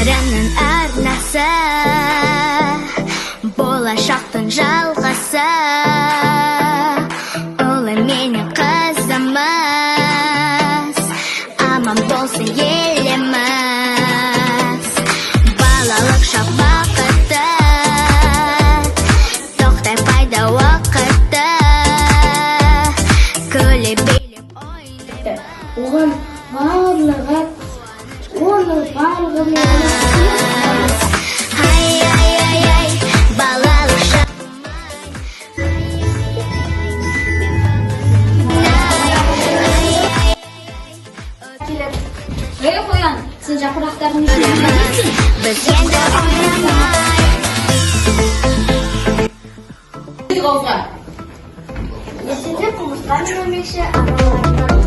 өмірімнің арнасы, болашақтың жалғасы, ұлы менің қызымыз, аман болсын еліміз. Балалық шақ бақыты, тоқтай пайда уақыты, күле билеп ойнайды. Оған барлығы Ай, балалық шағым. Ей қоян, сен жапырақтардың ішіне білесің? Біз енді ойнамай. Ертеде құмырсқа өрмекші ағалардан